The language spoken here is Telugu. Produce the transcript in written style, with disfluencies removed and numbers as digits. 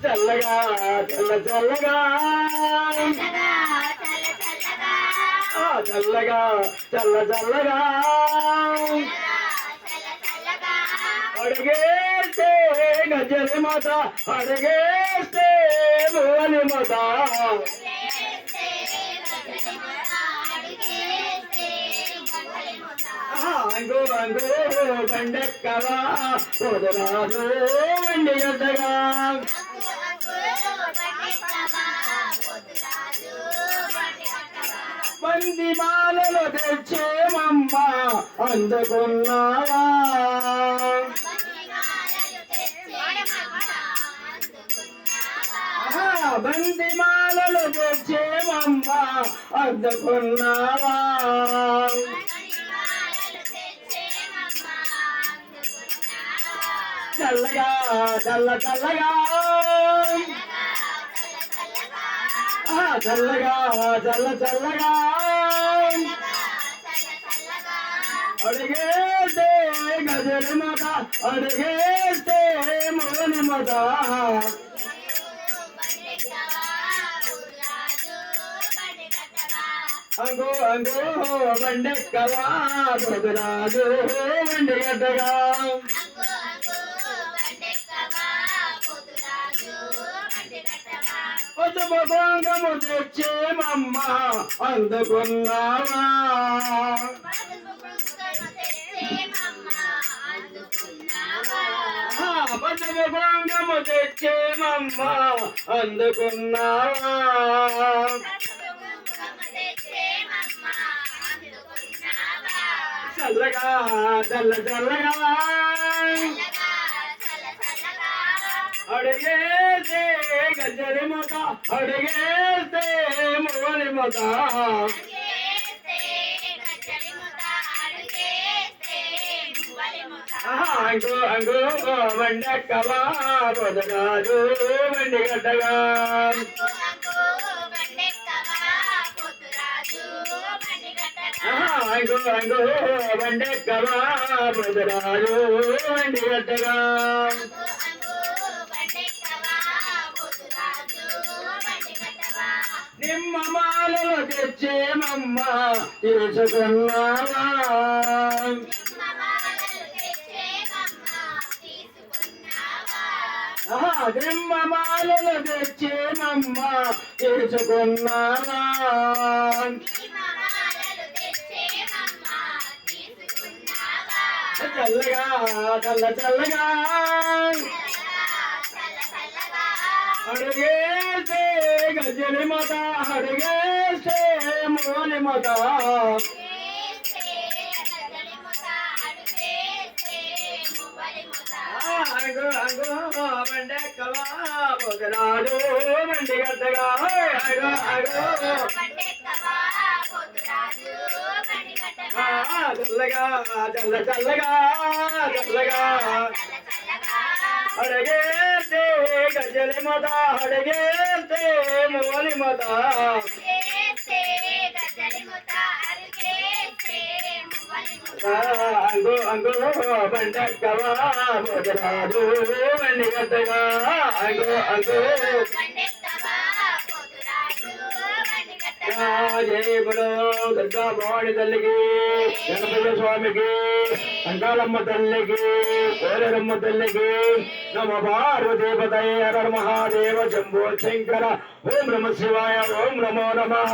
చల్లగా చల్ల చల్లగా చల్లగా చల్ల చల్లగా అడిగేస్తే గజలి మాత అడిగేస్తే భువని మాత అంగు అంగు బండెక్కవా పొదరాదు వండి గడ్డగా బంది మాలలు తెచ్చేమమ్మ అందుకున్నావా బంది మాలలు తెచ్చేమమ్మ అందుకున్నావా చల్లగా చల్ల చల్లగా చల్లగా చల్ల చల్లగా అడిగేస్తే గజలి మాత అడిగేస్తే మోని మాత అంగు అంగు బండెక్కవా పొదురాజు వండి గడ్డగా పసుపు కుంకుమ తెచ్చేమమ్మ అందుకున్నావా పసుపు కుంకుమ తెచ్చేమమ్మ అందుకున్నావా చల్లగా చల్ల చల్లగా అడిగేస్తే గజలి మాత అడిగేస్తే మోని మాత అంగు అంగు బండెక్కవా పొదరాజు వండి గడ్డగా అంగు అంగు బండెక్కవా పొదరాజు వండి గడ్డగా నిమ్మ మాలలు తెచ్చేమమ్మ తీసుకున్నావా నిమ్మ మాలలు తెచ్చేమమ్మ తీసుకున్నావా చల్లగా చల్ల చల్లగా అడిగేస్తే గజలి మాత అడిగేస్తే మోని మాత అంగు అంగు బండెక్కవా పొదరాజు వండి గడ్డగా అగో అగో చల్లగా చల్ల చల్లగా చల్లగా అడిగేస్తే గజలి మాత అడిగేస్తే మోని మాత అంగు అంగు బండెక్కవా పొదరాజు వండి గడ్డగా అంగు అంగు జయములు దుర్గా భవాని తల్లికి గణపతి స్వామికి అంకాలమ్మ తల్లికి కోరమ్మ తల్లికి నమ పార్వతీపతయ హర మహాదేవ శంభో శంకర ఓం నమ శివాయ ఓం నమో నమః.